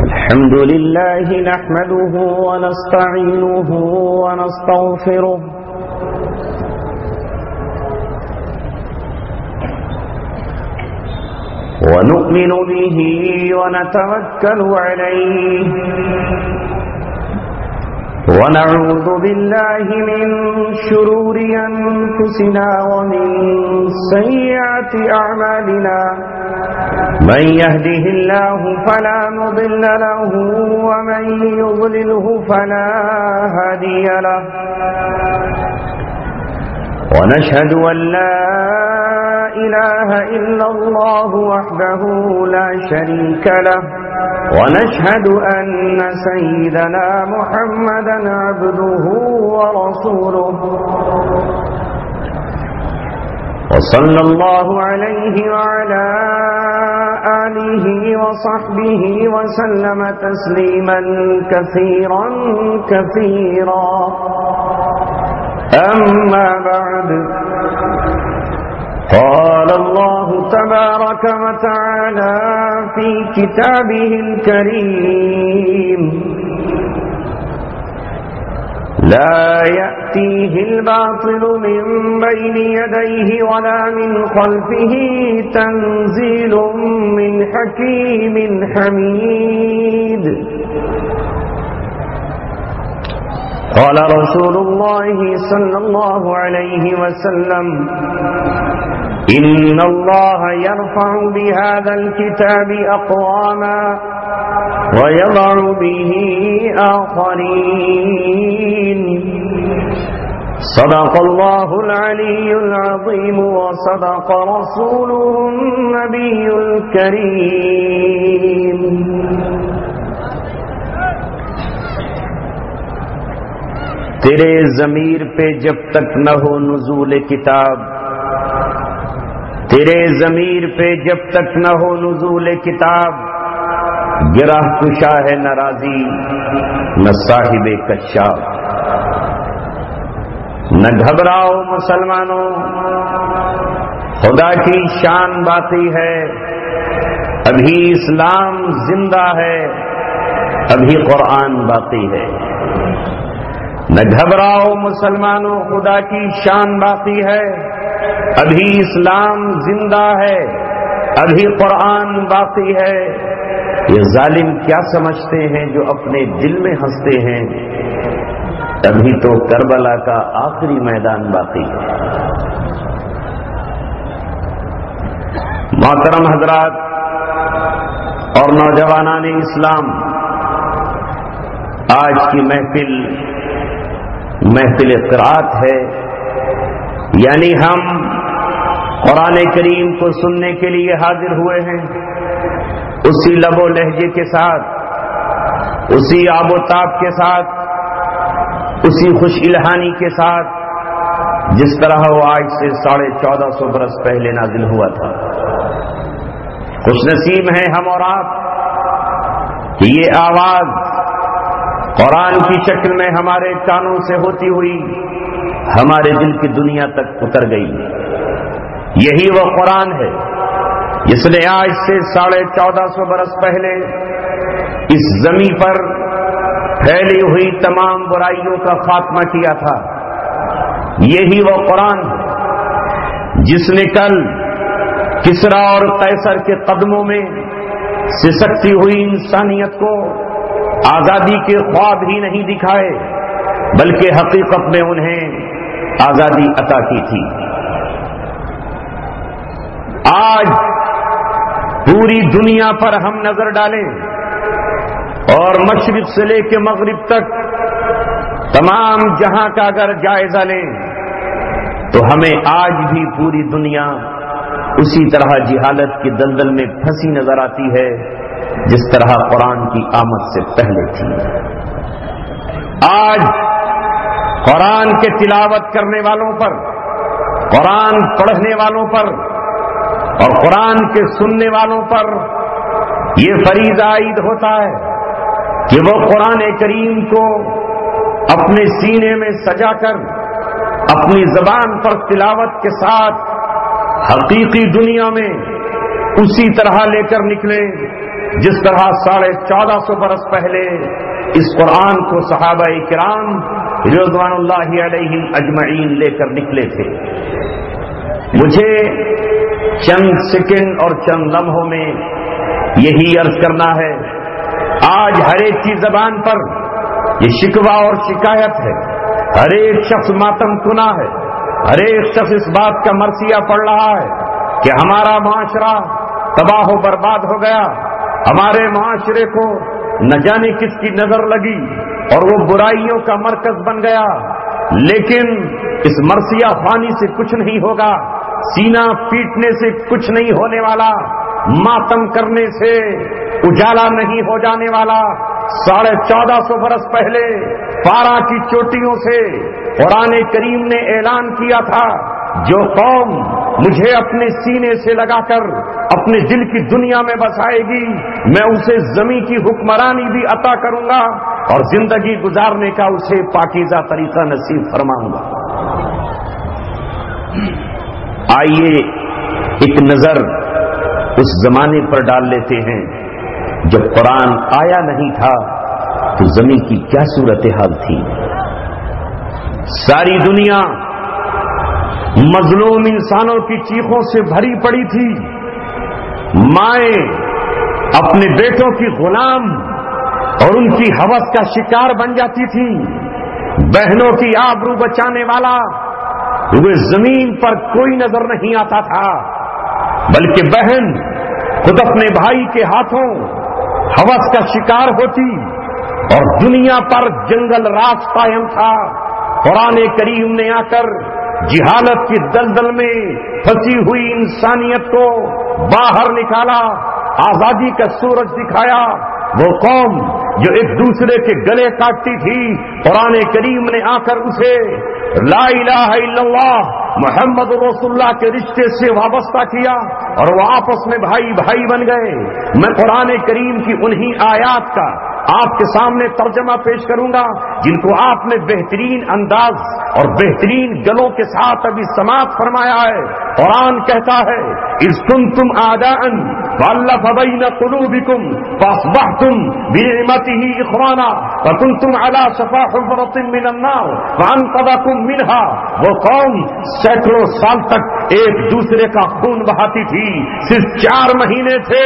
الحمد لله نحمده ونستعينه ونستغفره ونؤمن به ونتوكل عليه ونعوذ بالله من شرور أنفسنا ومن سيئات أعمالنا من يهده الله فلا مضل له ومن يضلله فلا هادي له ونشهد أن لا إله إلا الله وحده لا شريك له ونشهد أن سيدنا محمدا عبده ورسوله وصلى الله عليه وعلى آله وصحبه وسلم تسليما كثيرا كثيرا أما بعد قال الله تبارك وتعالى في كتابه الكريم لا يأتيه الباطل من بين يديه ولا من خلفه تنزيل من حكيم حميد قال رسول الله صلى الله عليه وسلم إن الله يرفع بهذا الكتاب أقواما ويضع به آخرين صدق الله العلي العظيم وصدق رسوله النبي الكريم تیرے ضمیر پہ جب تک نہ ہو نزول کتاب، تیرے ضمیر پہ جب تک نہ ہو نزول کتاب، گرہ کشا ہے نہ راضی نہ صاحب کشاف۔ نہ گھبراؤ مسلمانوں، خدا کی شان باقی ہے، ابھی اسلام زندہ ہے، ابھی قرآن باقی ہے۔ نہ گھبراؤ مسلمانوں، خدا کی شان باقی ہے، ابھی اسلام زندہ ہے، ابھی قرآن باقی ہے۔ یہ ظالم کیا سمجھتے ہیں جو اپنے دل میں ہنستے ہیں، ابھی تو کربلا کا آخری میدان باقی ہے۔ محترم حضرات اور نوجوانان اسلام، آج کی محفل قرات ہے، یعنی ہم قرآن کریم کو سننے کے لیے حاضر ہوئے ہیں، اسی لب و لہجے کے ساتھ، اسی آب و تاب کے ساتھ، اسی خوش الہانی کے ساتھ جس طرح وہ آج سے 1450 برس پہلے نازل ہوا تھا۔ خوش نصیب ہیں ہم اور آپ کہ یہ آواز قرآن کی شکل میں ہمارے کانوں سے ہوتی ہوئی ہمارے دل کی دنیا تک اتر گئی۔ یہی وہ قرآن ہے جس نے آج سے 1450 برس پہلے اس زمین پر پھیلی ہوئی تمام برائیوں کا خاتمہ کیا تھا۔ یہی وہ قرآن ہے جس نے کل کسریٰ اور قیصر کے قدموں میں سسکتی ہوئی انسانیت کو آزادی کے خواب ہی نہیں دکھائے، بلکہ حقیقت میں انہیں آزادی عطا کی تھی۔ آج پوری دنیا پر ہم نظر ڈالیں اور مشرق سے لے کے مغرب تک تمام جہاں کا اگر جائزہ لیں تو ہمیں آج بھی پوری دنیا اسی طرح جہالت کی دلدل میں پھنسی نظر آتی ہے جس طرح قرآن کی آمد سے پہلے تھی۔ آج قرآن کے تلاوت کرنے والوں پر، قرآن پڑھنے والوں پر اور قرآن کے سننے والوں پر یہ فریضہ عائد ہوتا ہے کہ وہ قرآن کریم کو اپنے سینے میں سجا کر اپنی زبان پر تلاوت کے ساتھ حقیقی دنیا میں اسی طرح لے کر نکلے جس طرح 1450 برس پہلے اس قرآن کو صحابہ کرام رضوان اللہ علیہم اجمعین لے کر نکلے تھے۔ مجھے چند سیکنڈ اور چند لمحوں میں یہی عرض کرنا ہے، آج ہر ایک کی زبان پر یہ شکوہ اور شکایت ہے، ہر ایک شخص ماتم کنا ہے، ہر ایک شخص اس بات کا مرثیہ پڑھ رہا ہے کہ ہمارا معاشرہ تباہ و برباد ہو گیا، ہمارے معاشرے کو نہ جانے کس کی نظر لگی اور وہ برائیوں کا مرکز بن گیا۔ لیکن اس مرثیہ خوانی سے کچھ نہیں ہوگا، سینہ پیٹنے سے کچھ نہیں ہونے والا، ماتم کرنے سے اجالا نہیں ہو جانے والا۔ 1450 برس پہلے پارا کی چوٹیوں سے قرآن کریم نے اعلان کیا تھا، جو قوم مجھے اپنے سینے سے لگا کر اپنے دل کی دنیا میں بسائے گی، میں اسے زمین کی حکمرانی بھی عطا کروں گا اور زندگی گزارنے کا اسے پاکیزہ طریقہ نصیب فرماؤں گا۔ آئیے ایک نظر اس زمانے پر ڈال لیتے ہیں جب قرآن آیا نہیں تھا تو زمین کی کیا صورتحال تھی۔ ساری دنیا مظلوم انسانوں کی چیخوں سے بھری پڑی تھی، مائیں اپنے بیٹوں کی غلام اور ان کی ہوس کا شکار بن جاتی تھی، بہنوں کی آبرو بچانے والا وہ زمین پر کوئی نظر نہیں آتا تھا، بلکہ بہن خود اپنے بھائی کے ہاتھوں ہوس کا شکار ہوتی اور دنیا پر جنگل راج قائم تھا۔ قرآن کریم نے آ کر جہالت کی دلدل میں پھنسی ہوئی انسانیت کو باہر نکالا، آزادی کا سورج دکھایا۔ وہ قوم جو ایک دوسرے کے گلے کاٹتی تھی، قرآن کریم نے آ کر اسے لا الہ الا اللہ محمد رسول اللہ کے رشتے سے وابستہ کیا اور وہ آپس میں بھائی بھائی بن گئے۔ میں قرآن کریم کی انہی آیات کا آپ کے سامنے ترجمہ پیش کروں گا جن کو آپ نے بہترین انداز اور بہترین گلوں کے ساتھ ابھی سماعت فرمایا ہے۔ قرآن کہتا ہے اذ کنتم اعداء فالف بین قلوبکم فاصبحتم بنعمتہ اخوانا وکنتم علی شفا حفرۃ من النار فانقذکم منها۔ وہ قوم سینکڑوں سال تک ایک دوسرے کا خون بہاتی تھی، صرف 4 مہینے تھے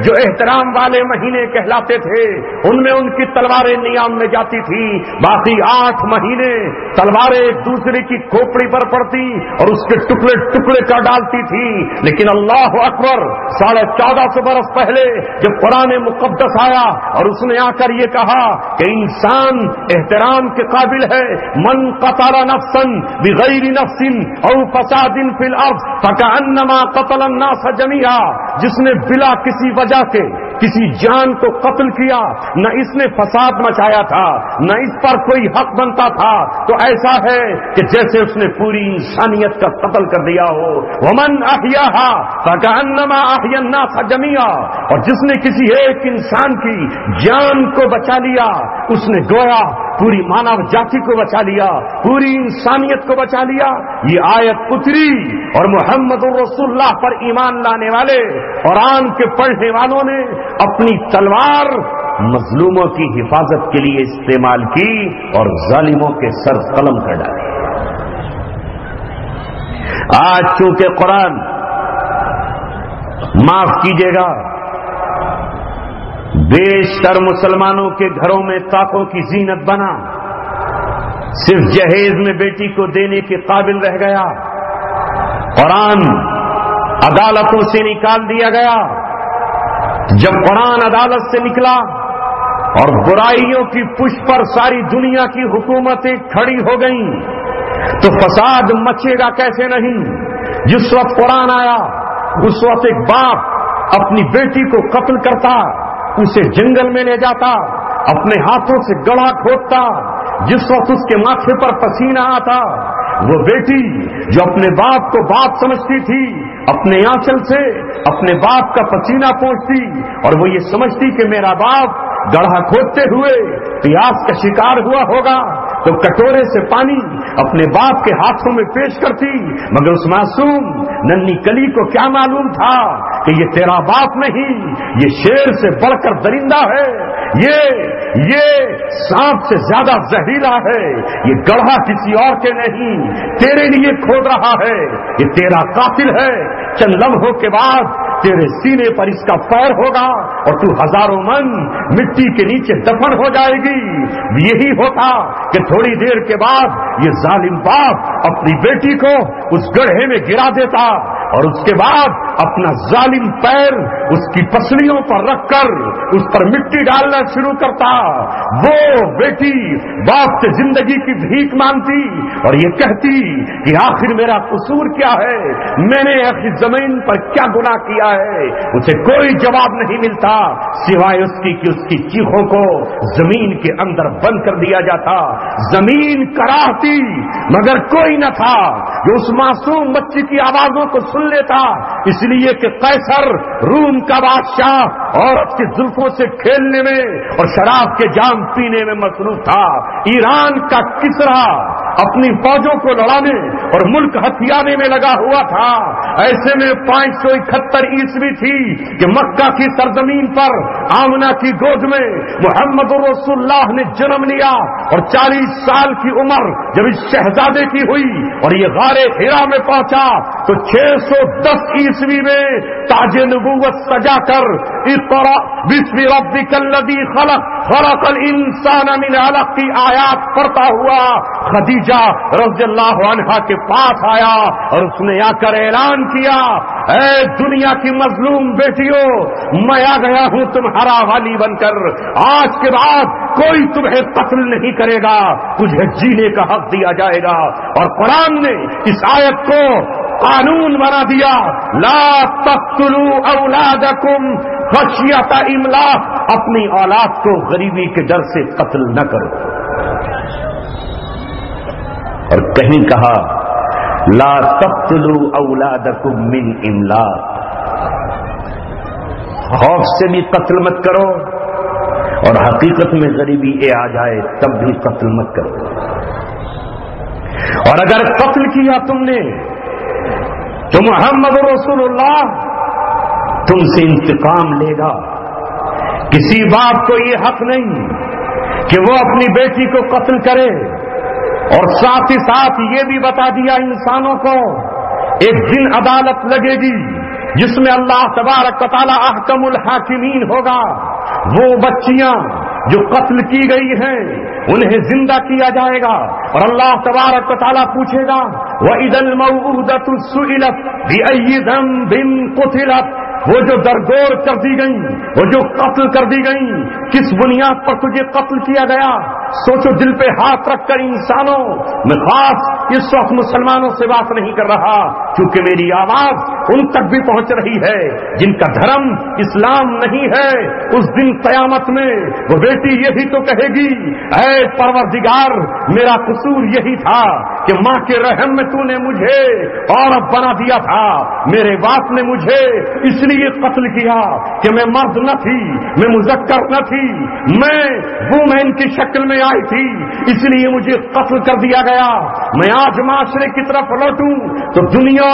جو احترام والے مہینے کہلاتے تھے، ان میں ان کی تلواریں نیام میں جاتی تھی، باقی 8 مہینے تلواریں ایک دوسرے کی کھوپڑی پر پڑتی اور اس کے ٹکڑے ٹکڑے کر ڈالتی تھی۔ لیکن اللہ اکبر 1450 برس پہلے جب قرآن مقدس آیا اور اس نے آ کر یہ کہا کہ انسان احترام کے قابل ہے، من قتل نفسا بغیر نفس او فساد فی الارض فکأنما قتل الناس جميعا، جس نے بلا کسی وجہ کے کسی جان کو قتل کیا، نہ اس نے فساد مچایا تھا نہ اس پر کوئی حق بنتا تھا، تو ایسا ہے کہ جیسے اس نے پوری انسانیت کا قتل کر دیا ہو۔ ومن احیاها فکأنما احیا الناس جميعا، اور جس نے کسی ایک انسان کی جان کو بچا لیا اس نے گویا پوری مانو جاتی کو بچا لیا، پوری انسانیت کو بچا لیا۔ یہ آیت اتری اور محمد رسول اللہ پر ایمان لانے والے قرآن کے پڑھنے والوں نے اپنی تلوار مظلوموں کی حفاظت کے لیے استعمال کی اور ظالموں کے سر قلم کر ڈالے۔ آج چونکہ قرآن معاف کیجیے گا بیشتر مسلمانوں کے گھروں میں طاقوں کی زینت بنا، صرف جہیز میں بیٹی کو دینے کے قابل رہ گیا، قرآن عدالتوں سے نکال دیا گیا۔ جب قرآن عدالت سے نکلا اور برائیوں کی پشت پر ساری دنیا کی حکومتیں کھڑی ہو گئیں تو فساد مچے گا کیسے نہیں۔ جس وقت قرآن آیا اس وقت ایک باپ اپنی بیٹی کو قتل کرتا، اسے جنگل میں لے جاتا، اپنے ہاتھوں سے گڑھا کھودتا، جس وقت اس کے ماتھے پر پسینہ آتا، وہ بیٹی جو اپنے باپ کو باپ سمجھتی تھی اپنے آنچل سے اپنے باپ کا پسینہ پہنچتی اور وہ یہ سمجھتی کہ میرا باپ گڑھا کھودتے ہوئے پیاس کا شکار ہوا ہوگا، تو کٹورے سے پانی اپنے باپ کے ہاتھوں میں پیش کرتی، مگر اس معصوم ننھی کلی کو کیا معلوم تھا کہ یہ تیرا باپ نہیں، یہ شیر سے بڑھ کر درندہ ہے، یہ سانپ سے زیادہ زہریلا ہے، یہ گڑھا کسی اور کے نہیں، تیرے لیے کھود رہا ہے، یہ تیرا قاتل ہے، چند لمحوں کے بعد تیرے سینے پر اس کا پیر ہوگا اور تو ہزاروں من مٹی کے نیچے دفن ہو جائے گی۔ یہی ہوتا کہ تھوڑی دیر کے بعد یہ ظالم باپ اپنی بیٹی کو اس گڑھے میں گرا دیتا اور اس کے بعد اپنا ظالم پیر اس کی پسلیوں پر رکھ کر اس پر مٹی ڈالنا شروع کرتا۔ وہ بیٹی باپ سے زندگی کی بھیک مانگتی اور یہ کہتی کہ آخر میرا قصور کیا ہے، میں نے اپنی زمین پر کیا گناہ کیا ہے۔ اسے کوئی جواب نہیں ملتا سوائے اس کی کہ اس کی چیخوں کو زمین کے اندر بند کر دیا جاتا۔ زمین کراہتی مگر کوئی نہ تھا جو اس معصوم بچی کی آوازوں کو سن لیتا، اس لیے کہ قیصر روم کا بادشاہ عورت کی زلفوں سے کھیلنے میں اور شراب کے جام پینے میں مصروف تھا۔ ایران کا کسرا اپنی فوجوں کو لڑانے اور ملک ہتھیانے میں لگا ہوا تھا۔ ایسے میں 571 عیسوی تھی کہ مکہ کی سرزمین پر آمنہ کی گود میں محمد رسول اللہ نے جنم لیا اور 40 سال کی عمر جب اس شہزادے کی ہوئی اور یہ غار حرا میں پہنچا تو 610 عیسوی میں تاج نبوت سجا کر اقرأ بسم ربک الذی خلق خلق الانسان من علق کی آیات پڑھتا ہوا خدیجہ رضی اللہ عنہا کے پاس آیا اور اس نے آ کر اعلان کیا، اے دنیا کی مظلوم بیٹیوں، میں آ گیا ہوں تمہارا والی بن کر، آج کے بعد کوئی تمہیں قتل نہیں کرے گا، تجھے جینے کا حق دیا جائے گا۔ اور قرآن نے اس آیت کو قانون بنا دیا، لا تقتلوا اولادکم خشیۃ املاق، اپنی اولاد کو غریبی کے ڈر سے قتل نہ کرو۔ اور کہیں کہا لا تقتلوا اولادکم من املاق، خوف سے بھی قتل مت کرو اور حقیقت میں غریبی آ جائے تب بھی قتل مت کرو۔ اور اگر قتل کیا تم نے تو محمد رسول اللہ تم سے انتقام لے گا۔ کسی باپ کو یہ حق نہیں کہ وہ اپنی بیٹی کو قتل کرے، اور ساتھ ہی ساتھ یہ بھی بتا دیا انسانوں کو ایک دن عدالت لگے گی جس میں اللہ تبارک و تعالی احکم الحاکمین ہوگا۔ وہ بچیاں جو قتل کی گئی ہیں انہیں زندہ کیا جائے گا اور اللہ تبارک و تعالی پوچھے گا وَإِذَا الْمَوْءُودَةُ سُئِلَتْ بِأَيِّ ذَنبٍ قُتِلَتْ، وہ جو درگور کر دی گئیں، وہ جو قتل کر دی گئیں، کس بنیاد پر تجھے قتل کیا گیا؟ سوچو، دل پہ ہاتھ رکھ کر انسانوں، میں خاص اس وقت مسلمانوں سے بات نہیں کر رہا کیونکہ میری آواز ان تک بھی پہنچ رہی ہے جن کا دھرم اسلام نہیں ہے۔ اس دن قیامت میں وہ بیٹی یہی تو کہے گی، اے پروردگار میرا قصور یہی تھا کہ ماں کے رحم میں تو نے مجھے عورت بنا دیا تھا، میرے باپ نے مجھے اس لیے قتل کیا کہ میں مرد نہ تھی، میں مذکر نہ تھی، میں وومین کی شکل میں آئی تھی، اس لیے مجھے قتل کر دیا گیا۔ میں آج معاشرے کی طرف لوٹوں تو دنیا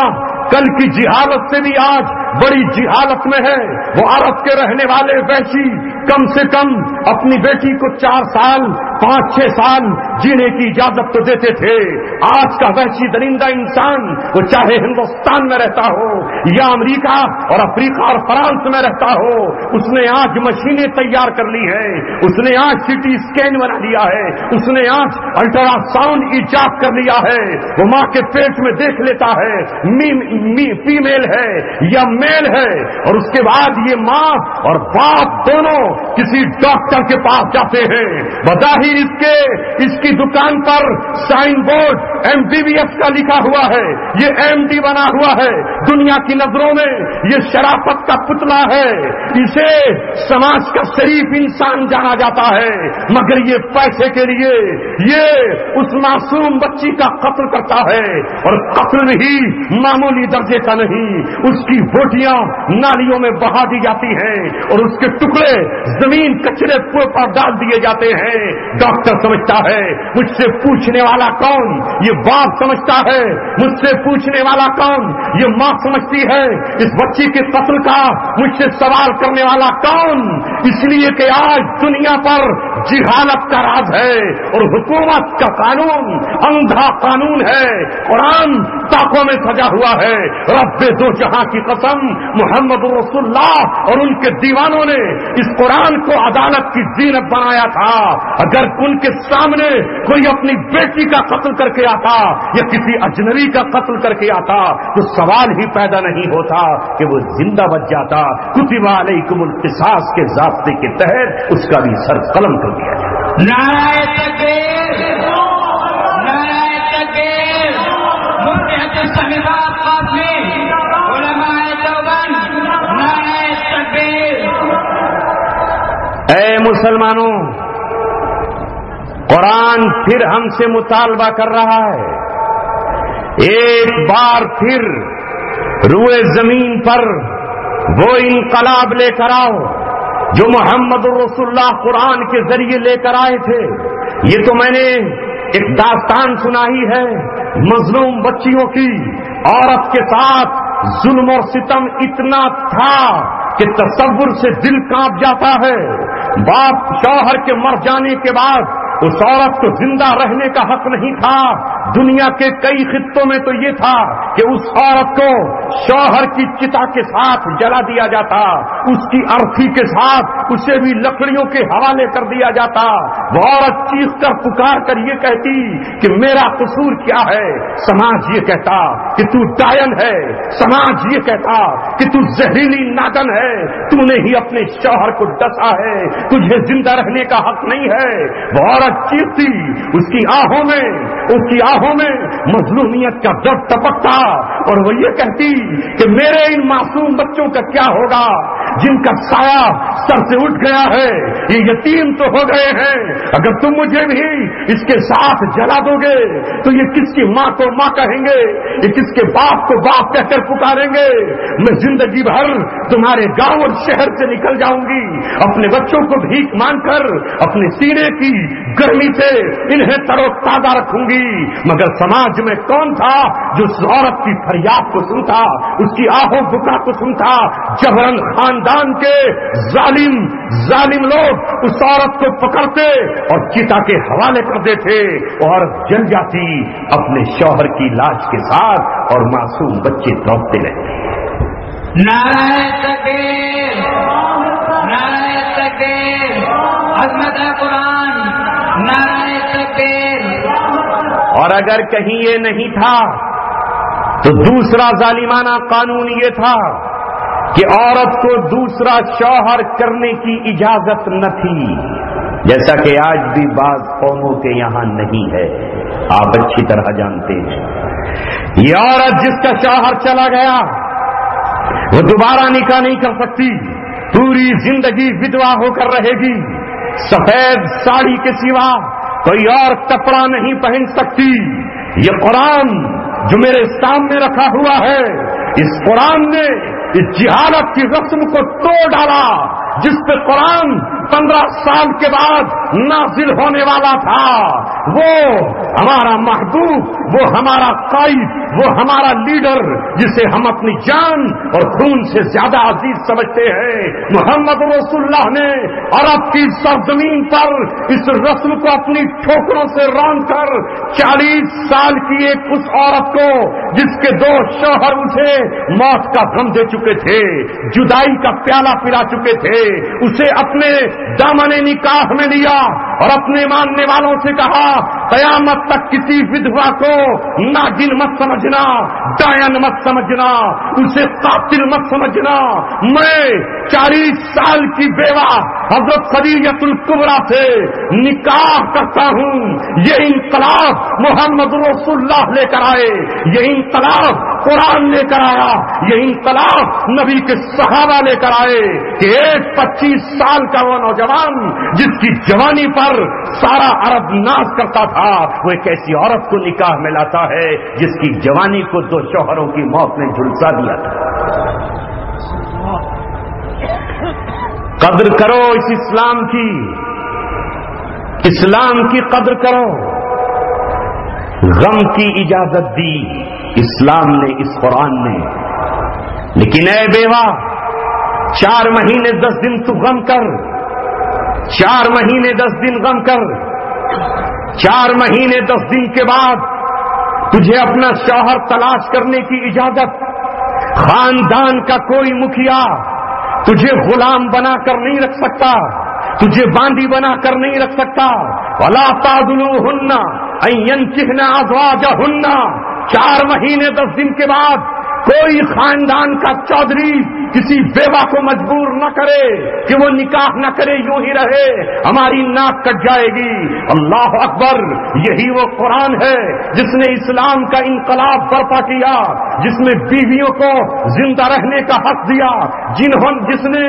کل کی جہالت سے بھی آج بڑی جہالت میں ہے۔ وہ عرب کے رہنے والے وحشی کم سے کم اپنی بیٹی کو 4 سال 5-6 سال جینے کی اجازت تو دیتے تھے۔ آج کا وحشی درندہ انسان وہ چاہے ہندوستان میں رہتا ہو یا امریکہ اور افریقہ اور فرانس میں رہتا ہو، اس نے آج مشینیں تیار کر لی ہیں، اس نے آج CT اسکین بنا لیا ہے، اس نے آج الٹرا ساؤنڈ ایجاد کر لیا ہے۔ وہ ماں کے پیٹ میں دیکھ لیتا ہے فیمیل ہے یا میل ہے، اور اس کے بعد یہ ماں اور باپ دونوں کسی ڈاکٹر کے پاس جاتے ہیں۔ بظاہر اس کی دکان پر سائن بورڈ MBBS کا لکھا ہوا ہے، یہ MD بنا ہوا ہے، دنیا کی نظروں میں یہ شرافت کا پتلا ہے، اسے سماج کا شریف انسان جانا جاتا ہے، مگر یہ پیسے کے لیے یہ اس معصوم بچی کا قتل کرتا ہے، اور قتل ہی معمولی درجے کا نہیں، اس کی بوٹی بچیاں نالیوں میں بہا دی جاتی ہیں اور اس کے ٹکڑے زمین کچرے پر ڈال دیے جاتے ہیں. ڈاکٹر سمجھتا ہے مجھ سے پوچھنے والا کون؟ یہ باپ سمجھتا ہے مجھ سے پوچھنے والا کون؟ یہ ماں سمجھتی ہے اس بچی کے قتل کا مجھ سے سوال کرنے والا کون؟ اس لیے کہ آج دنیا پر جہالت کا راج ہے اور حکومت کا قانون اندھا قانون ہے. قرآن طاقوں میں سجا ہوا ہے. رب دو جہاں کی قسم محمد رسول اللہ اور ان کے دیوانوں نے اس قرآن کو عدالت کی زینت بنایا تھا. اگر ان کے سامنے کوئی اپنی بیٹی کا قتل کر کے آتا یا کسی اجنبی کا قتل کر کے آتا تو سوال ہی پیدا نہیں ہوتا کہ وہ زندہ بچ جاتا. کتب علیکم القصاص کے ضابطے کے تحت اس کا بھی سر قلم کر دیا جاتا. نعرہ تکبیر، نعرہ تکبیر، مفتی صاحبہ قاسمی، علماء دیوبند، نعرہ تکبیر. اے مسلمانوں، قرآن پھر ہم سے مطالبہ کر رہا ہے. ایک بار پھر روئے زمین پر وہ انقلاب لے کر آؤ جو محمد رسول اللہ قرآن کے ذریعے لے کر آئے تھے. یہ تو میں نے ایک داستان سنائی ہے مظلوم بچیوں کی. عورت کے ساتھ ظلم اور ستم اتنا تھا کہ تصور سے دل کانپ جاتا ہے. باپ شوہر کے مر جانے کے بعد اس عورت کو زندہ رہنے کا حق نہیں تھا. دنیا کے کئی خطوں میں تو یہ تھا کہ اس عورت کو شوہر کی چتا کے ساتھ جلا دیا جاتا, اس کی ارتھی کے ساتھ اسے بھی لکڑیوں کے حوالے کر دیا جاتا. وہ عورت چیخ کر پکار کر یہ کہتی کہ میرا قصور کیا ہے. سماج یہ کہتا کہ تو ڈائن ہے, سماج یہ کہتا کہ تو زہریلی ناگن ہے, تو نے ہی اپنے شوہر کو ڈسا ہے, تجھے زندہ رہنے کا حق نہیں ہے. وہ عورت چیختی, اس کی آہوں میں مظلومیت کا درد ٹپکتا اور وہ یہ کہتی کہ میرے ان معصوم بچوں کا کیا ہوگا جن کا سایہ سر سے اٹھ گیا ہے, یہ یتیم تو ہو گئے ہیں. اگر تم مجھے بھی اس کے ساتھ جلا دو گے تو یہ کس کی ماں کو ماں کہیں گے, یہ کس کے باپ کو باپ کہہ کر پکاریں گے. میں زندگی بھر تمہارے گاؤں اور شہر سے نکل جاؤں گی, اپنے بچوں کو بھیک مانگ کر اپنے سینے کی گرمی سے انہیں تر و تازہ رکھوں گی. مگر سماج میں کون تھا جو اس عورت کی فریاد کو سنتا, اس کی آہو بکا کو سنتا. جبرن خاندان کے ظالم لوگ اس عورت کو پکڑتے اور چتا کے حوالے کر دیتے. عورت جل جاتی اپنے شوہر کی لاش کے ساتھ اور معصوم بچے تڑپتے رہتے. نعرہ تکبیر, نعرہ تکبیر, عظمت قرآن, نعرہ تکبیر. اور اگر کہیں یہ نہیں تھا تو دوسرا ظالمانہ قانون یہ تھا کہ عورت کو دوسرا شوہر کرنے کی اجازت نہ تھی, جیسا کہ آج بھی بعض قوموں کے یہاں نہیں ہے. آپ اچھی طرح جانتے ہیں یہ عورت جس کا شوہر چلا گیا وہ دوبارہ نکاح نہیں کر سکتی, پوری زندگی ودوا ہو کر رہے گی. سفید ساڑی کے سوا کوئی اور کپڑا نہیں پہن سکتی. یہ قرآن جو میرے سامنے رکھا ہوا ہے, اس قرآن نے اس جہالت کی رسم کو توڑ ڈالا جس پہ قرآن 15 سال کے بعد نازل ہونے والا تھا. وہ ہمارا محبوب, وہ ہمارا قائد, وہ ہمارا لیڈر جسے ہم اپنی جان اور خون سے زیادہ عزیز سمجھتے ہیں. محمد رسول اللہ نے عرب کی سرزمین پر اس رسم کو اپنی ٹھوکروں سے رون کر 40 سال کی ایک اس عورت کو جس کے 2 شوہر اسے موت کا غم دے چکے تھے, جدائی کا پیالہ پلا چکے تھے, اسے اپنے دامن نکاح میں لیا اور اپنے ماننے والوں سے کہا قیامت تک کسی ودھوا کو ناگن مت سمجھنا, ڈائن مت سمجھنا, اسے قاتل مت سمجھنا. میں 40 سال کی بیوہ حضرت خدیجۃ الکبریٰ سے نکاح کرتا ہوں. یہ انقلاب محمد رسول اللہ لے کر آئے, یہ انقلاب قرآن لے کر آیا, یہ انقلاب نبی کے صحابہ لے کر آئے کہ ایک 25 سال کا وہ نوجوان جس کی جوانی پر سارا عرب ناز کرتا تھا, وہ ایک ایسی عورت کو نکاح میں لاتا ہے جس کی جوانی کو 2 شوہروں کی موت نے جھلسا دیا تھا. قدر کرو اس اسلام کی، اسلام کی قدر کرو۔ غم کی اجازت دی اسلام نے، اس قرآن نے، لیکن اے بیوہ 4 مہینے 10 دن تو غم کر، 4 مہینے 10 دن غم کر، 4 مہینے 10 دن کے بعد تجھے اپنا شوہر تلاش کرنے کی اجازت۔ خاندان کا کوئی مکھیا تجھے غلام بنا کر نہیں رکھ سکتا، تجھے باندی بنا کر نہیں رکھ سکتا۔ وَلَا تَعْضُلُوهُنَّ أَن يَنكِحْنَ أَزْوَاجَهُنَّ 4 مہینے 10 دن کے بعد کوئی خاندان کا چودھری کسی بیوہ کو مجبور نہ کرے کہ وہ نکاح نہ کرے، یوں ہی رہے، ہماری ناک کٹ جائے گی۔ اللہ اکبر! یہی وہ قرآن ہے جس نے اسلام کا انقلاب برپا کیا، جس نے بیویوں کو زندہ رہنے کا حق دیا، جس نے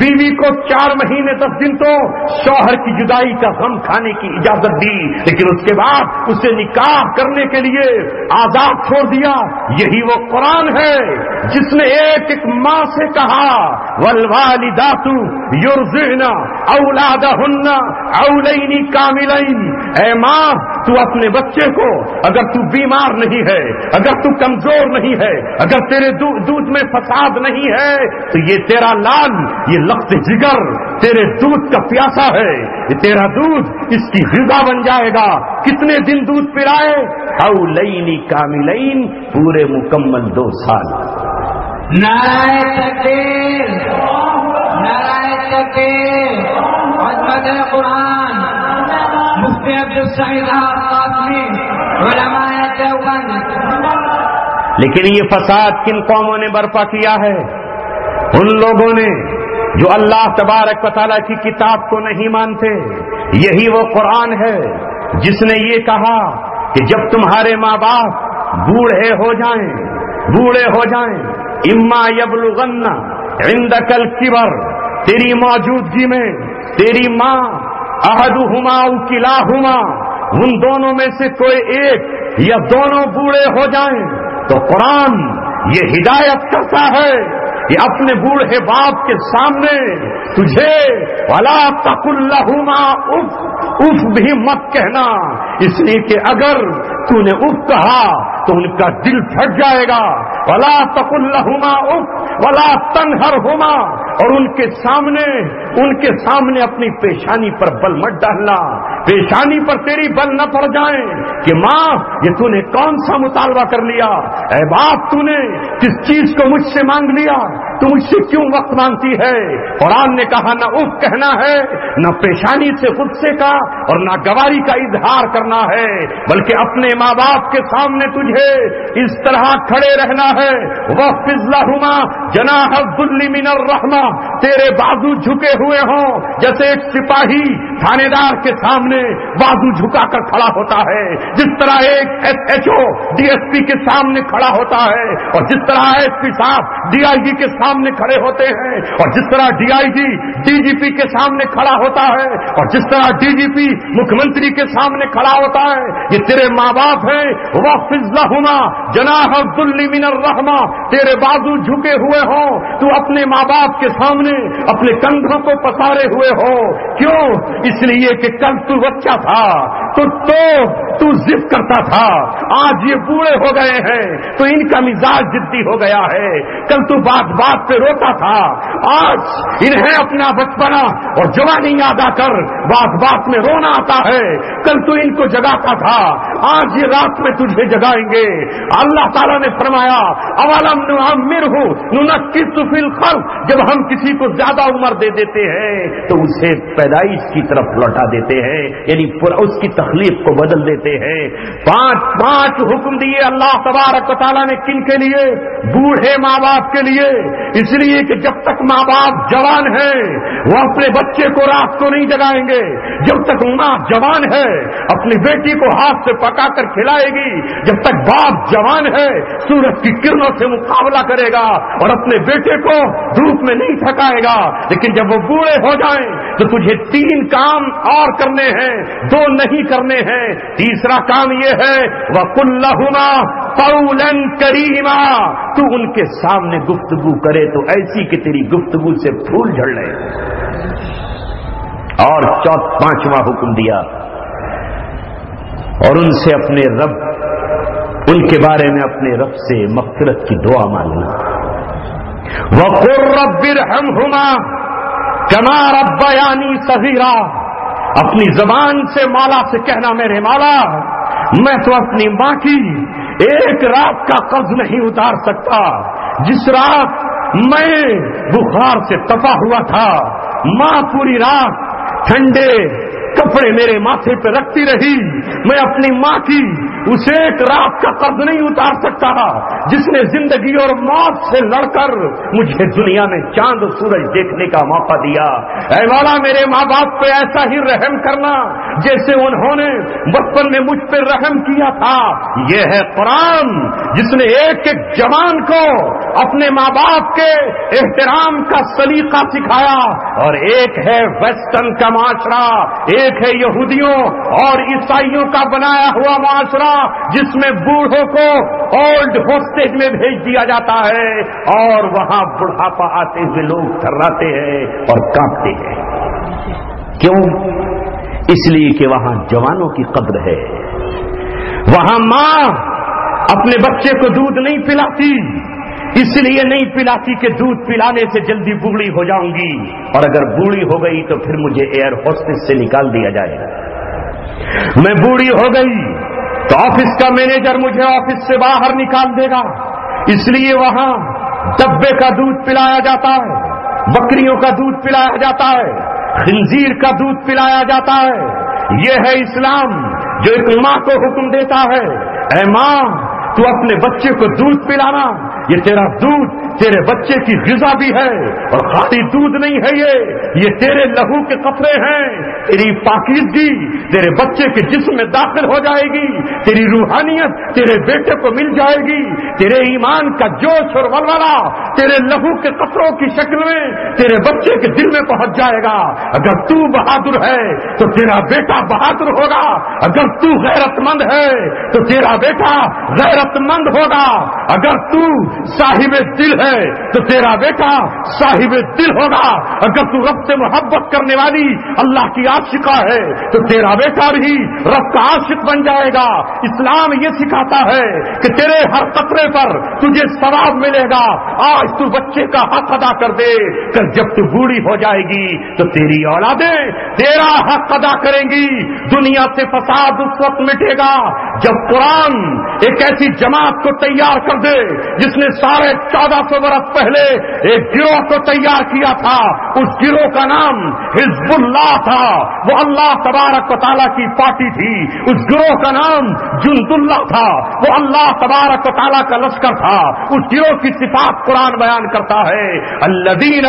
بیوی کو 4 مہینے 10 دن تو شوہر کی جدائی کا غم کھانے کی اجازت دی، لیکن اس کے بعد اسے نکاح کرنے کے لیے آزاد چھوڑ دیا۔ یہی وہ قرآن ہے جس نے ایک ایک ماں سے کہا والوالدات یرضعن اولادہن حولین کاملین، اے ماں تو اپنے بچے کو، اگر تو بیمار نہیں ہے، اگر تو کمزور نہیں ہے، اگر تیرے دودھ میں فساد نہیں ہے، تو یہ تیرا لال، یہ لخت جگر تیرے دودھ کا پیاسا ہے، یہ تیرا دودھ اس کی غذا بن جائے گا۔ کتنے دن دودھ پلائے؟ حولین کاملین، پورے مکمل 2 سال۔ نعرہ تکبیر، نعرہ تکبیر، عظمت قرآن، مفتی عبدالسعید قاسمی، علماء دیوبند۔ لیکن یہ فساد کن قوموں نے برپا کیا ہے؟ ان لوگوں نے جو اللہ تبارک و تعالیٰ کی کتاب کو نہیں مانتے۔ یہی وہ قرآن ہے جس نے یہ کہا کہ جب تمہارے ماں باپ بوڑھے ہو جائیں، اما یبلغن عندک الکبر، تیری موجودگی میں تیری ماں، احدہما او کلاہما، ان دونوں میں سے کوئی ایک یا دونوں بوڑھے ہو جائیں، تو قرآن یہ ہدایت کرتا ہے کہ اپنے بوڑھے باپ کے سامنے تجھے وَلَا تَقُلْ لَهُمَا اف بھی مت کہنا، اس لیے کہ اگر تو نے اف کہا تو ان کا دل پھٹ جائے گا۔ وَلَا تَقُلْ لَهُمَا اف وَلَا تَنْهَرْهُمَا، اور ان کے سامنے اپنی پیشانی پر بل مت ڈالنا، پیشانی پر تیری بل نہ پڑ جائیں کہ ماں یہ تو نے کون سا مطالبہ کر لیا، اے باپ تو نے کس چیز کو مجھ سے مانگ لیا، تو مجھ سے کیوں وقت مانگتی ہے؟ قرآن نے کہا نہ اف کہنا ہے، نہ پیشانی سے غصے کا اور نہ گواری کا اظہار کرنا ہے، بلکہ اپنے ماں باپ کے سامنے تجھے اس طرح کھڑے رہنا ہے۔ وَاخْفِضْ لَهُمَا جَنَاحَ الذُّلِّ مِنَ الرَّحْمَةِ، تیرے بازو جھکے ہوئے ہوں جیسے ایک سپاہی تھانے دار کے سامنے بازو جھکا کر کھڑا ہوتا ہے، جس طرح ایک SHO DSP کے سامنے کھڑا ہوتا ہے، اور جس طرح SP صاحب DIG کے سامنے کھڑے ہوتے ہیں، اور جس طرح DIG DGP کے سامنے کھڑا ہوتا ہے، اور جس طرح DGP مکھ منتری کے سامنے کھڑا ہوتا ہے، یہ تیرے ماں باپ ہیں۔ وَاخْفِضْ لَهُمَا جَنَاحَ الذُّلِّ مِنَ الرَّحْمَةِ، تیرے بازو جھکے ہوئے ہوں، تو اپنے ماں باپ کے سامنے اپنے کندھوں کو پسارے ہوئے ہو۔ کیوں؟ اس لیے کہ کل تو بچہ تھا تو ضد کرتا تھا، آج یہ بوڑھے ہو گئے ہیں تو ان کا مزاج ضدی ہو گیا ہے۔ کل تو بات بات پہ روتا تھا، آج انہیں اپنا بچپنا اور جوانی یاد آ کر بات بات میں رونا آتا ہے۔ کل تو ان کو جگاتا تھا، آج یہ رات میں تجھے جگائیں گے۔ اللہ تعالیٰ نے فرمایا اولم نعمرہ ننکسہ فی الخلق، جب ہم کسی کو زیادہ عمر دے دیتے ہیں تو اسے پیدائش کی طرف لوٹا دیتے ہیں، یعنی اس کی تخلیق کو بدل دیتے ہیں۔ پانچ حکم دیے اللہ تبارک و تعالیٰ نے، کن کے لیے؟ بوڑھے ماں باپ کے لیے، اس لیے کہ جب تک ماں باپ جوان ہیں وہ اپنے بچے کو رات کو نہیں جگائیں گے، جب تک ماں جوان ہے اپنی بیٹی کو ہاتھ سے پکا کر کھلائے گی، جب تک باپ جوان ہے سورج کی کرنوں سے مقابلہ کرے گا اور اپنے بیٹے کو دھوپ میں نہیں تھکائے گا۔ لیکن جب وہ بوڑھے ہو جائیں تو تجھے 3 کام اور کرنے ہیں، 2 نہیں کرنے ہیں۔ تیسرا کام یہ ہے وَقُلْ لَهُمَا قَوْلًا كَرِيمًا، تو ان کے سامنے گفتگو کرے تو ایسی کہ تیری گفتگو سے پھول جھڑ لے۔ اور پانچواں حکم دیا اور ان سے اپنے رب، ان کے بارے میں اپنے رب سے مغفرت کی دعا مانگنا. وَقُلْ رَبِّ ارْحَمْهُمَا كَمَا رَبَّيَانِي صَغِيرًا. اپنی زبان سے مولا سے کہنا، میرے مولا میں تو اپنی ماں کی ایک رات کا قرض نہیں اتار سکتا. جس رات میں بخار سے تپا ہوا تھا، ماں پوری رات ٹھنڈے کپڑے میرے ماتھے پہ رکھتی رہی. میں اپنی ماں کی اس ایک رات کا قرض نہیں اتار سکتا جس نے زندگی اور موت سے لڑ کر مجھے دنیا میں چاند و سورج دیکھنے کا موقع دیا. اے مولا میرے ماں باپ پہ ایسا ہی رحم کرنا جیسے انہوں نے بچپن میں مجھ پہ رحم کیا تھا. یہ ہے قرآن جس نے ایک ایک جوان کو اپنے ماں باپ کے احترام کا سلیقہ سکھایا. اور ایک ہے ویسٹرن کا معاشرہ، ایک ہے یہودیوں اور عیسائیوں کا بنایا ہوا معاشرہ جس میں بوڑھوں کو اولڈ ہوسٹیج میں بھیج دیا جاتا ہے اور وہاں بڑھاپا آتے ہوئے لوگ تھراتے ہیں اور کانپتے ہیں. کیوں؟ اس لیے کہ وہاں جوانوں کی قدر ہے. وہاں ماں اپنے بچے کو دودھ نہیں پلاتی، اس لیے نہیں پلاتی کہ دودھ پلانے سے جلدی بوڑھی ہو جاؤں گی، اور اگر بوڑھی ہو گئی تو پھر مجھے ایئر ہوسٹس سے نکال دیا جائے گا. میں بوڑھی ہو گئی تو آفس کا مینیجر مجھے آفس سے باہر نکال دے گا. اس لیے وہاں ڈبے کا دودھ پلایا جاتا ہے، بکریوں کا دودھ پلایا جاتا ہے، خنزیر کا دودھ پلایا جاتا ہے. یہ ہے اسلام جو ایک ماں کو حکم دیتا ہے، اے ماں تو اپنے بچے کو دودھ پلانا. یہ تیرا دودھ تیرے بچے کی غذا بھی ہے، اور خالی دودھ نہیں ہے، یہ تیرے لہو کے قطرے ہیں. تیری پاکیزگی تیرے بچے کے جسم میں داخل ہو جائے گی، تیری روحانیت تیرے بیٹے کو مل جائے گی، تیرے ایمان کا جوش اور ولولہ تیرے لہو کے قطروں کی شکل میں تیرے بچے کے دل میں پہنچ جائے گا. اگر تو بہادر ہے تو تیرا بیٹا بہادر ہوگا، اگر تو غیرت مند ہے تو تیرا بیٹا غیرت مند ہوگا، اگر تو صاحب دل ہے تو تیرا بیٹا صاحب دل ہوگا، اگر تو رب سے محبت کرنے والی اللہ کی عاشقہ ہے تو تیرا بیٹا بھی رب کا عاشق بن جائے گا. اسلام یہ سکھاتا ہے کہ تیرے ہر قطرے پر تجھے ثواب ملے گا. آج تو بچے کا حق ادا کر دے، کہ جب تو بوڑھی ہو جائے گی تو تیری اولادیں تیرا حق ادا کریں گی. دنیا سے فساد اس وقت مٹے گا جب قرآن ایک ایسی جماعت کو تیار کر دے جس نے 1450 برس پہلے ایک گروہ کو تیار کیا تھا. اس گروہ کا نام حزب اللہ تھا، وہ اللہ تبارک و تعالیٰ کی پارٹی تھی. اس گروہ کا نام جند اللہ تھا، وہ اللہ تبارک و تعالیٰ کا لشکر تھا. اس گروہ کی صفات قرآن بیان کرتا ہے، الذین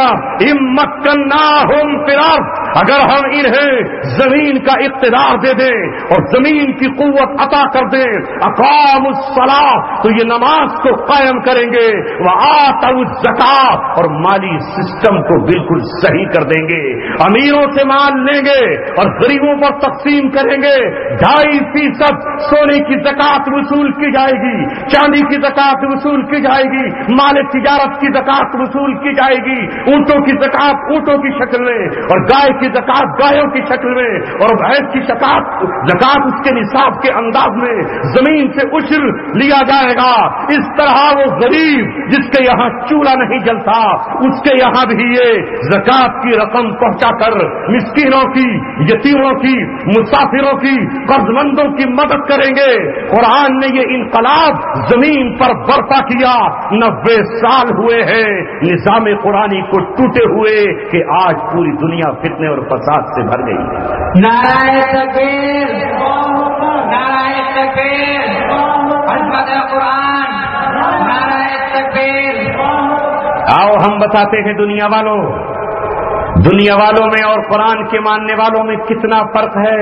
امکناہم فی الارض. اگر ہم انہیں زمین کا اقتدار دے دیں اور زمین کی قوت عطا کر دیں، اقاموا الصلاۃ تو یہ نماز کو قائم کریں گے، وآتوا الزکاۃ اور مالی سسٹم کو بالکل صحیح کر دیں گے، امیروں سے مال لیں گے اور غریبوں پر تقسیم کریں گے. 2.5% سونے کی زکات وصول کی جائے گی، چاندی کی زکات وصول کی جائے گی، مال تجارت کی زکات وصول کی جائے گی، اونٹوں کی زکات اونٹوں کی شکل میں اور گائے کی زکات گایوں کی شکل میں اور بھینس کی زکات اس کے نصاب کے انداز میں زمین سے اجر لیا جائے گا. اس طرح وہ غریب جس کے یہاں چولہا نہیں جلتا اس کے یہاں بھی یہ زکات کی رقم پہنچا کر مسکینوں کی، یتیموں کی، مسافروں کی، قرض مندوں کی مدد کریں گے. قرآن نے یہ انقلاب زمین پر برپا کیا. 90 سال ہوئے ہیں نظام قرآنی کو ٹوٹے ہوئے کہ آج پوری دنیا فتنے اور فساد سے بھر گئی ہے. نعرہ تکبیر، نعرہ تکبیر، عظمت قرآن، نعرہ تکبیر. آؤ ہم بتاتے ہیں دنیا والوں میں اور قرآن کے ماننے والوں میں کتنا فرق ہے.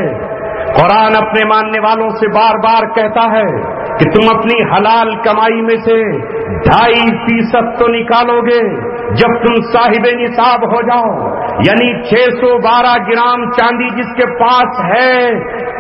قرآن اپنے ماننے والوں سے بار بار کہتا ہے کہ تم اپنی حلال کمائی میں سے 2.5% تو نکالو گے جب تم صاحب نصاب ہو جاؤ، یعنی 612 گرام چاندی جس کے پاس ہے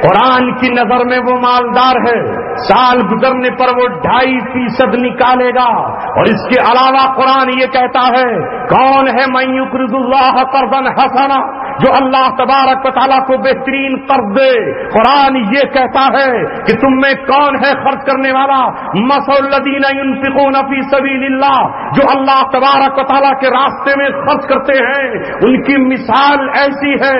قرآن کی نظر میں وہ مالدار ہے. سال گزرنے پر وہ 2.5% نکالے گا. اور اس کے علاوہ قرآن یہ کہتا ہے، کون ہے من یقرض اللہ قرضا حسنا، جو اللہ تبارک و تعالیٰ کو بہترین قرض دے. قرآن یہ کہتا ہے کہ تم میں کون ہے خرچ کرنے والا؟ مثل الذین ينفقون فی سبیل اللہ، جو اللہ تبارک و تعالیٰ کے راستے میں خرچ کرتے ہیں، ان کی مثال ایسی ہے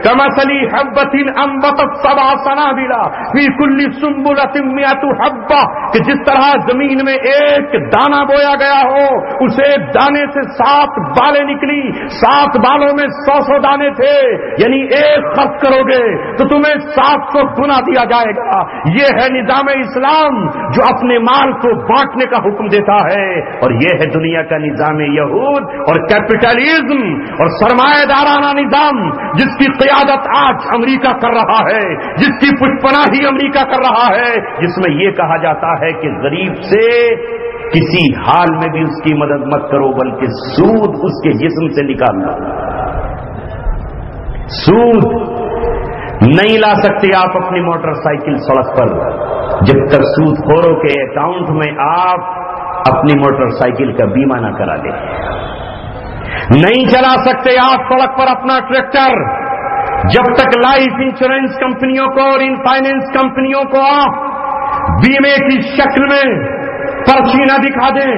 کمثل حبۃ انبتت سبع سنابل فی کل سنبلۃ مئۃ حبۃ، کہ جس طرح زمین میں ایک دانہ بویا گیا ہو، اسے دانے سے 7 بالیں نکلی، 7 بالوں میں 100 دانے تھے، یعنی ایک خرچ کرو گے تو تمہیں 700 گنا دیا جائے گا. یہ ہے نظام اسلام جو اپنے مال کو بانٹنے کا حکم دیتا ہے، اور یہ ہے دنیا کا نظام یہود اور کیپٹلزم اور سرمایہ دارانہ نظام جس کی قیادت آج امریکہ کر رہا ہے، جس کی پشپناہی امریکہ کر رہا ہے، جس میں یہ کہا جاتا ہے کہ غریب سے کسی حال میں بھی اس کی مدد مت کرو، بلکہ سود اس کے جسم سے نکالنا. سود نہیں لا سکتے آپ اپنی موٹر سائیکل سڑک پر جب تک سود خوروں کے اکاؤنٹ میں آپ اپنی موٹر سائیکل کا بیمہ نہ کرا لیں. نہیں چلا سکتے آپ سڑک پر اپنا ٹریکٹر جب تک لائف انشورنس کمپنیوں کو اور ان فائنینس کمپنیوں کو آپ بیمے کی شکل میں پرچی نہ دکھا دیں.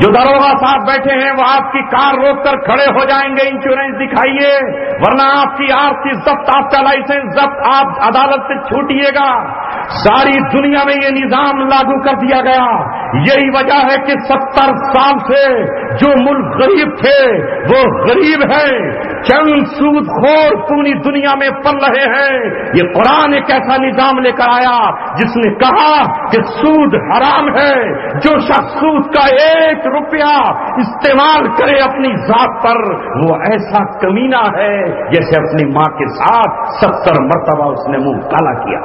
جو داروغہ صاحب بیٹھے ہیں وہ آپ کی کار روک کر کھڑے ہو جائیں گے، انشورنس دکھائیے ورنہ آپ کی آرسی ضبط، آپ کا لائسنس ضبط، آپ عدالت سے چھوٹیے گا. ساری دنیا میں یہ نظام لاگو کر دیا گیا. یہی وجہ ہے کہ 70 سال سے جو ملک غریب تھے وہ غریب ہیں. چند سود خور پوری دنیا میں پل رہے ہیں. یہ قرآن ایک ایسا نظام لے کر آیا جس نے کہا کہ سود حرام ہے. جو شخص سود کا 1 روپیہ استعمال کرے اپنی ذات پر وہ ایسا کمینہ ہے جیسے اپنی ماں کے ساتھ 70 مرتبہ اس نے منہ کالا کیا.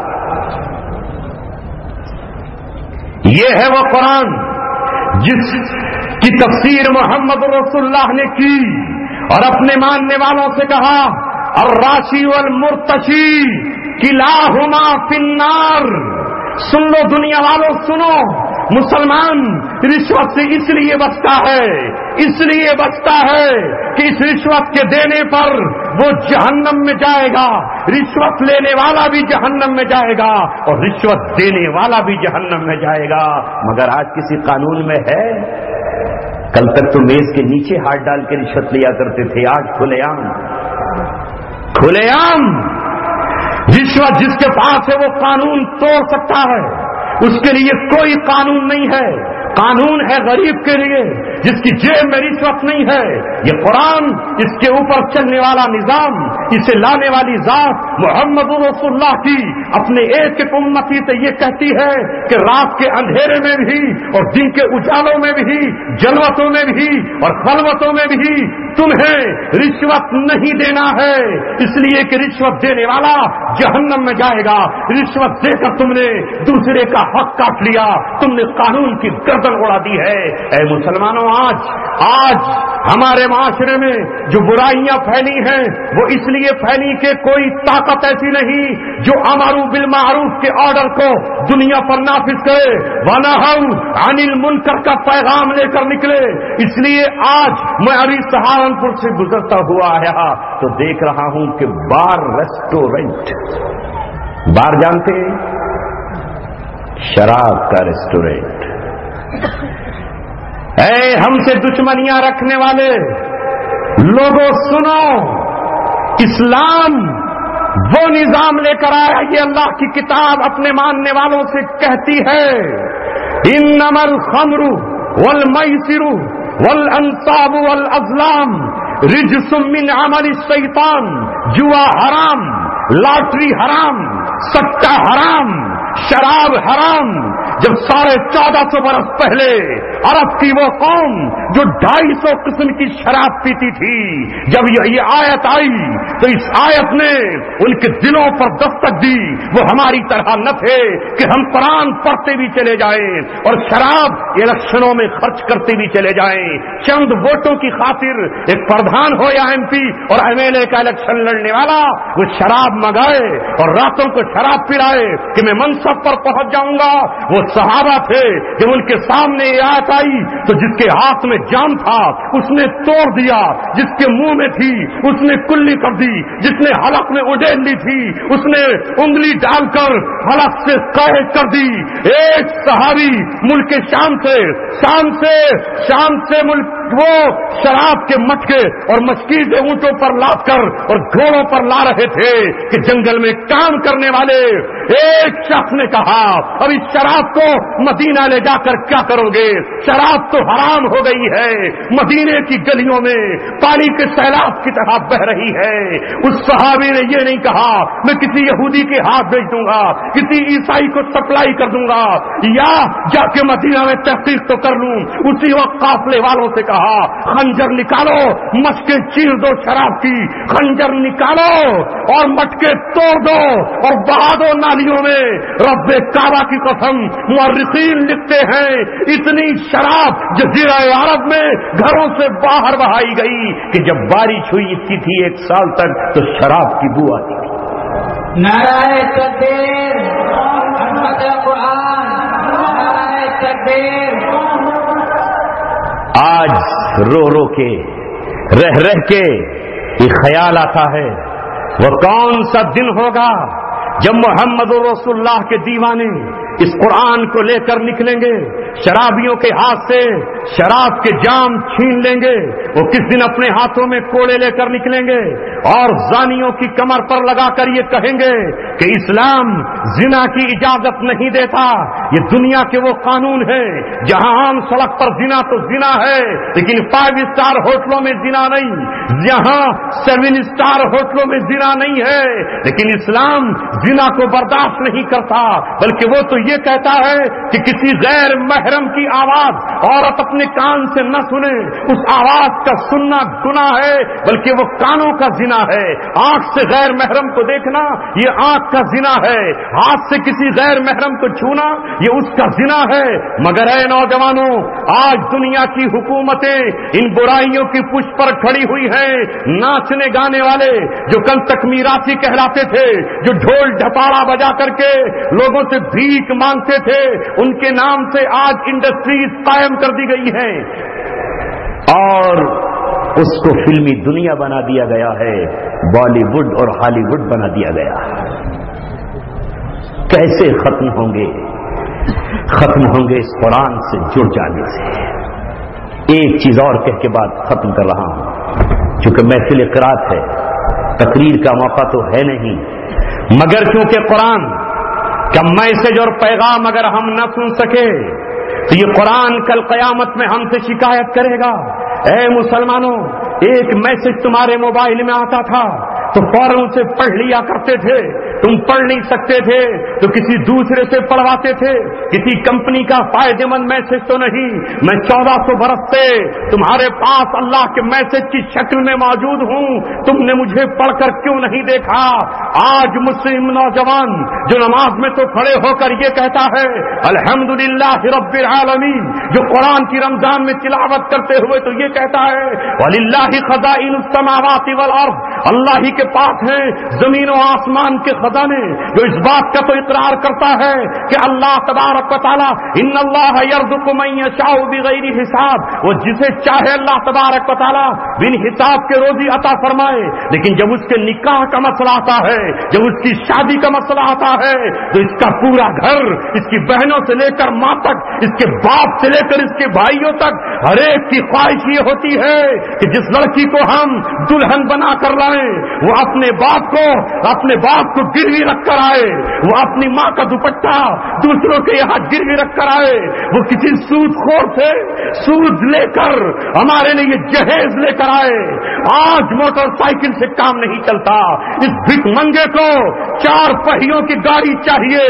یہ ہے وہ قرآن جس کی تفسیر محمد رسول اللہ نے کی اور اپنے ماننے والوں سے کہا الراشی والمرتشی کلاہما فی النار. سن لو دنیا والوں، سنو. مسلمان رشوت سے اس لیے بچتا ہے کہ اس رشوت کے دینے پر وہ جہنم میں جائے گا، رشوت لینے والا بھی جہنم میں جائے گا اور رشوت دینے والا بھی جہنم میں جائے گا. مگر آج کسی قانون میں ہے؟ کل تک تو میز کے نیچے ہاتھ ڈال کے رشوت لیا کرتے تھے، آج کھلے عام رشوت جس کے پاس ہے وہ قانون توڑ سکتا ہے. اس کے لیے کوئی قانون نہیں ہے. قانون ہے غریب کے لیے جس کی جیب میں رشوت نہیں ہے. یہ قرآن، اس کے اوپر چلنے والا نظام، اسے لانے والی ذات محمد رسول اللہ کی اپنے ایک امتی سے یہ کہتی ہے کہ رات کے اندھیرے میں بھی اور دن کے اجالوں میں بھی، جلوتوں میں بھی اور خلوتوں میں بھی تمہیں رشوت نہیں دینا ہے، اس لیے کہ رشوت دینے والا جہنم میں جائے گا. رشوت دے کر تم نے دوسرے کا حق کاٹ لیا، تم نے قانون کی گردن اڑا دی ہے. اے مسلمانوں، آج ہمارے معاشرے میں جو برائیاں پھیلی ہیں وہ اس لیے پھیلی کہ کوئی طاقت ایسی نہیں جو امر بالمعروف کے آرڈر کو دنیا پر نافذ کرے، وَنَهَوْا عَنِ الْمُنْكَرْ کا پیغام لے کر نکلے. اس لیے آج میں ابھی سہارنپور سے گزرتا ہوا آیا تو دیکھ رہا ہوں کہ بار ریسٹورنٹ، بار جانتے ہیں؟ شراب کا ریسٹورنٹ. اے ہم سے دشمنیاں رکھنے والے لوگوں سنو، اسلام وہ نظام لے کر آیا. یہ اللہ کی کتاب اپنے ماننے والوں سے کہتی ہے انما الخمر والمیسر والانصاب والازلام رجس من عمل الشیطان. جوا حرام، لاٹری حرام، سٹا حرام، شراب حرام. جب 1450 برس پہلے عرب کی وہ قوم جو 250 قسم کی شراب پیتی تھی، جب یہ آیت آئی تو اس آیت نے ان کے دلوں پر دستک دی. وہ ہماری طرح نہ تھے کہ ہم قرآن پڑھتے بھی چلے جائیں اور شراب الیکشنوں میں خرچ کرتے بھی چلے جائیں. چند ووٹوں کی خاطر ایک پردھان ہو یا ایم پی اور ایم ایل اے کا الیکشن لڑنے والا وہ شراب منگائے اور راتوں کو شراب پلائے کہ میں منصب پر پہنچ جاؤں گا. وہ صحابہ تھے، جب ان کے سامنے یہ آیت آئی تو جس کے ہاتھ میں جام تھا اس نے توڑ دیا، جس کے منہ میں تھی اس نے کلی کر دی، جس نے حلق میں اڈیل لی تھی اس نے انگلی ڈال کر حلق سے قید کر دی۔ ایک صحابی ملک شام سے ملک وہ شراب کے مٹکے اور مشکیزیں اونٹوں پر لاد کر اور گھوڑوں پر لا رہے تھے کہ جنگل میں کام کرنے والے ایک شخص نے کہا اب اس شراب کو مدینہ لے جا کر کیا کرو گے؟ شراب تو حرام ہو گئی ہے، مدینے کی گلیوں میں پانی کے سیلاب کی طرح بہ رہی ہے۔ اس صحابی نے یہ نہیں کہا میں کسی یہودی کے ہاتھ بھیج دوں گا، کسی عیسائی کو سپلائی کر دوں گا، یا جا کے مدینہ میں تحقیق تو کر لوں۔ اسی وقت قافلے والوں سے کہا خنجر نکالو، مشکیں چیر دو شراب کی، خنجر نکالو اور مٹکے توڑ دو اور بہا دو نالیوں میں۔ رب کعبہ کی قسم، مورخین لکھتے ہیں اتنی شراب جزیرہ عرب میں گھروں سے باہر بہائی گئی کہ جب بارش ہوئی اس کی تھی 1 سال تک تو شراب کی بو آتی تھی۔ نعرہ تکبیر، حرمت قرآن، نعرہ تکبیر۔ آج رو رو کے رہ رہ کے یہ خیال آتا ہے وہ کون سا دن ہوگا جب محمد رسول اللہ کے دیوانے اس قرآن کو لے کر نکلیں گے، شرابیوں کے ہاتھ سے شراب کے جام چھین لیں گے۔ وہ کس دن اپنے ہاتھوں میں کوڑے لے کر نکلیں گے اور زانیوں کی کمر پر لگا کر یہ کہیں گے کہ اسلام زنا کی اجازت نہیں دیتا۔ یہ دنیا کے وہ قانون ہیں جہاں عام سڑک پر زنا تو زنا ہے لیکن 5 اسٹار ہوٹلوں میں زنا نہیں، جہاں 7 اسٹار ہوٹلوں میں زنا نہیں ہے، لیکن اسلام زنا کو برداشت نہیں کرتا، بلکہ وہ تو یہ کہتا ہے کہ کسی غیر محرم کی آواز عورت اپنے کان سے نہ سنے، اس آواز کا سننا گناہ ہے بلکہ وہ کانوں کا زنا ہے۔ آنکھ سے غیر محرم کو دیکھنا یہ آنکھ کا زنا ہے، ہاتھ سے کسی غیر محرم کو چھونا یہ اس کا زنا ہے۔ مگر اے نوجوانوں، آج دنیا کی حکومتیں ان برائیوں کی پشت پر کھڑی ہوئی ہیں۔ ناچنے گانے والے جو کل تک میراثی کہلاتے تھے، جو ڈھول ڈھپاڑا بجا کر کے لوگوں سے بھیک مانگتے تھے، ان کے نام سے آج انڈسٹریز قائم کر دی گئی ہیں اور اس کو فلمی دنیا بنا دیا گیا ہے، بالی ووڈ اور ہالی ووڈ بنا دیا گیا۔ کیسے ختم ہوں گے؟ ختم ہوں گے اس قرآن سے جڑ جانے سے۔ ایک چیز اور کہہ کے بعد ختم کر رہا ہوں، چونکہ محفل قرات ہے، تقریر کا موقع تو ہے نہیں، مگر چونکہ قرآن کا میسج اور پیغام اگر ہم نہ سن سکے تو یہ قرآن کل قیامت میں ہم سے شکایت کرے گا۔ اے مسلمانوں، ایک میسج تمہارے موبائل میں آتا تھا تو فوراً اسے پڑھ لیا کرتے تھے، تم پڑھ نہیں سکتے تھے تو کسی دوسرے سے پڑھواتے تھے، کسی کمپنی کا فائدہ مند میسج تو نہیں، میں 1400 برس سے تمہارے پاس اللہ کے میسج کی شکل میں موجود ہوں، تم نے مجھے پڑھ کر کیوں نہیں دیکھا؟ آج مسلم نوجوان جو نماز میں تو کھڑے ہو کر یہ کہتا ہے الحمدللہ رب العالمین، جو قرآن کی رمضان میں تلاوت کرتے ہوئے تو یہ کہتا ہے وَلِلَّهِ خَزَائِنُ السَّمَاوَاتِ وَالْأَرْضِ، اللہ ہی کے پاس ہیں زمین و آسمان کے خزانے، جو اس بات کا تو اقرار کرتا ہے کہ اللہ تبارک و تعالی ان اللہ یرزق من یشاء بغیر حساب، وہ جسے چاہے اللہ تبارک و تعالی بن حساب کے روزی عطا فرمائے، لیکن جب اس کے نکاح کا مسئلہ آتا ہے، جب اس کی شادی کا مسئلہ آتا ہے تو اس کا پورا گھر، اس کی بہنوں سے لے کر ماں تک، اس کے باپ سے لے کر اس کے بھائیوں تک، ہر ایک کی خواہش یہ ہوتی ہے کہ جس لڑکی کو ہم دلہن بنا کر لائیں وہ اپنے باپ کو گروی رکھ کر آئے، وہ اپنی ماں کا دوپٹہ دوسروں کے یہاں گروی رکھ کر آئے، وہ کسی سود خور سے سود لے کر ہمارے لیے جہیز لے کر آئے۔ آج موٹر سائیکل سے کام نہیں چلتا، اس بھک منگے کو 4 پہیوں کی گاڑی چاہیے،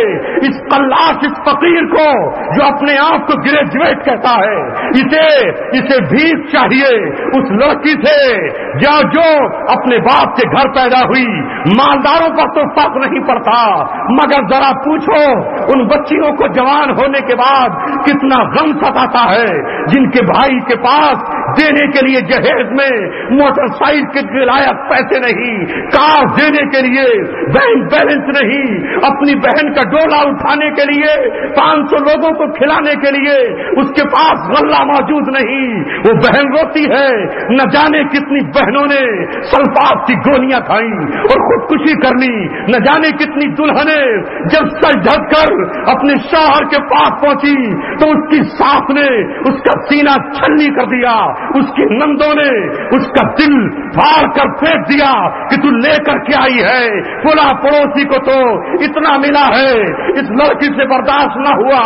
اس قلاش، اس فقیر کو جو اپنے آپ کو گریجویٹ کہتا ہے اسے بھیک چاہیے، اس لڑکی سے جو اپنے باپ کے گھر پیدا ہوئی۔ مالداروں پر تو فرق نہیں پڑتا، مگر ذرا پوچھو ان بچیوں کو جوان ہونے کے بعد کتنا غم ستاتا ہے جن کے بھائی کے پاس دینے کے لیے جہیز میں موٹر سائیکل کے لائق پیسے نہیں، کار دینے کے لیے بینک بیلنس نہیں، اپنی بہن کا ڈولا اٹھانے کے لیے 500 لوگوں کو کھلانے کے لیے اس کے پاس غلہ موجود نہیں، وہ بہن روتی ہے، نہ جانے کتنی بہنوں نے سلفاس کی گولیاں کھائیں اور خودکشی کر لی، نہ جانے کتنی دلہنیں جب سر ڈھک کر اپنے شوہر کے پاس پہنچی تو اس کی ساس نے اس کا سینہ چھلنی کر دیا، اس کی نندوں نے اس کا دل پھاڑ کر پھینک دیا کہ تو لے کر کے آئی ہے، فلاں پڑوسی کو تو اتنا ملا ہے، اس لڑکی سے برداشت نہ ہوا،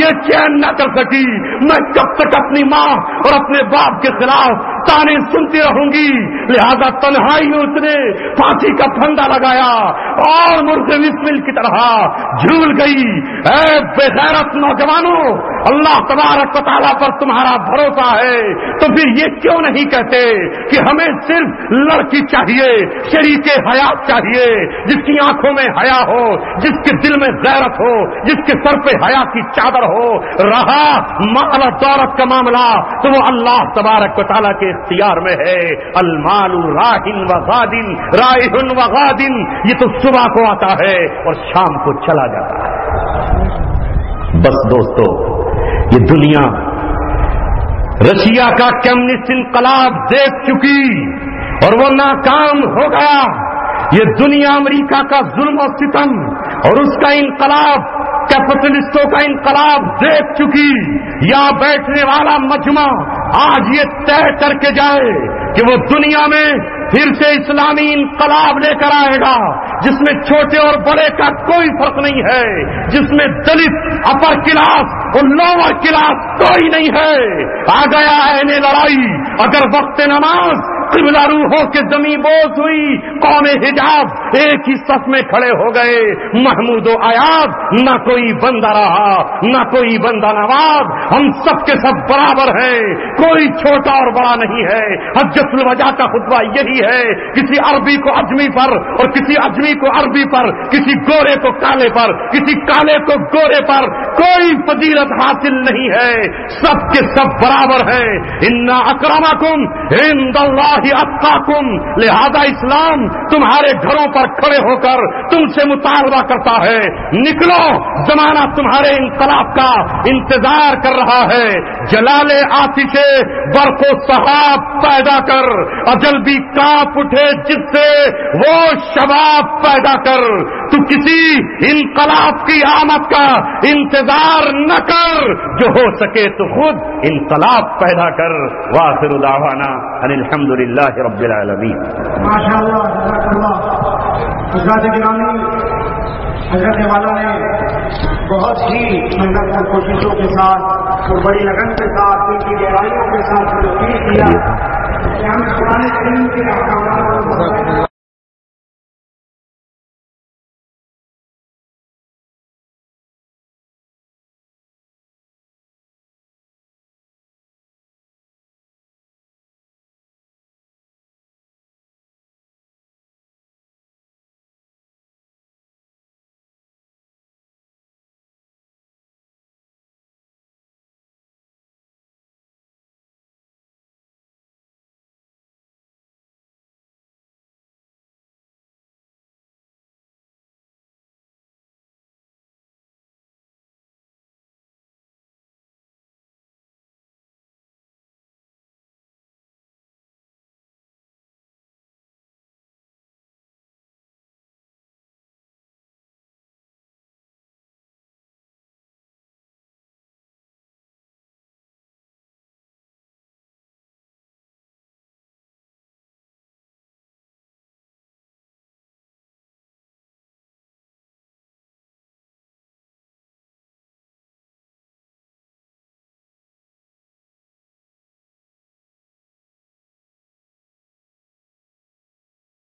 یہ چین نہ کر سکی، میں کب تک اپنی ماں اور اپنے باپ کے خلاف تانے سنتی رہوں گی، لہذا تنہائی میں اس نے پھانسی کا پھندا لگایا اور مرغ مسمل کی طرح جھول گئی۔ اے بے غیرت نوجوانوں، اللہ تبارک و تعالیٰ پر تمہارا بھروسہ ہے تو پھر یہ کیوں نہیں کہتے کہ ہمیں صرف لڑکی چاہیے، شریک حیات چاہیے، جس کی آنکھوں میں حیا ہو، جس کے دل میں غیرت ہو، جس کے سر پہ حیا کی چادر ہو۔ رہا مال و دولت کا معاملہ تو وہ اللہ تبارک و تعالیٰ کے اختیار میں ہے۔ المال راہن و غادن، رائحن و غادن، یہ تو صبح کو آتا ہے اور شام کو چلا جاتا ہے۔ بس دوستو، یہ دنیا رشیا کا کمیونسٹ انقلاب دیکھ چکی اور وہ ناکام ہو گیا۔ یہ دنیا امریکہ کا ظلم و ستم اور اس کا انقلاب، کیپٹلسٹوں کا انقلاب دیکھ چکی۔ یہاں بیٹھنے والا مجمع آج یہ طے کر کے جائے کہ وہ دنیا میں پھر سے اسلامی انقلاب لے کر آئے گا، جس میں چھوٹے اور بڑے کا کوئی فرق نہیں ہے، جس میں دلت، اپر کلاس اور لوور کلاس کوئی نہیں ہے۔ آ گیا ہے لڑائی، اگر وقت نماز قبلہ روحوں کے زمین بوس ہوئی، قوم حجاز ایک ہی صف میں کھڑے ہو گئے۔ محمود و ایاز نہ کوئی بندہ رہا نہ کوئی بندہ نواز، ہم سب کے سب برابر ہیں، کوئی چھوٹا اور بڑا نہیں ہے۔ حجۃ الوداع کا خطبہ یہی ہے، کسی عربی کو اجمی پر اور کسی اجمی کو عربی پر، کسی گورے کو کالے پر، کسی کالے کو گورے پر کوئی فضیلت حاصل نہیں ہے، سب کے سب برابر ہیں۔ ان اکرمکم عند اللہ اتقاکم، لہذا اسلام تمہارے گھروں پر کھڑے ہو کر تم سے مطالبہ کرتا ہے، نکلو، زمانہ تمہارے انقلاب کا انتظار کر رہا ہے۔ جلال آتش برق و سحاب پیدا کر، اجل بھی کانپ اٹھے جس سے وہ شباب پیدا کر۔ تو کسی انقلاب کی آمد کا انتظار نہ کر، جو ہو سکے تو خود انقلاب پیدا کر۔ وآخر دعوانا ان الحمد للہ رب العالمین۔ ماشاء اللہ، جزاک اللہ۔ حضرات گرامی، حضرت والا نے بہت ہی محنت اور کوششوں کے ساتھ اور بڑی لگن کے ساتھ، ان کی گہرائیوں کے ساتھ پیش کیا کہ ہم قرآن کریم کے احکامات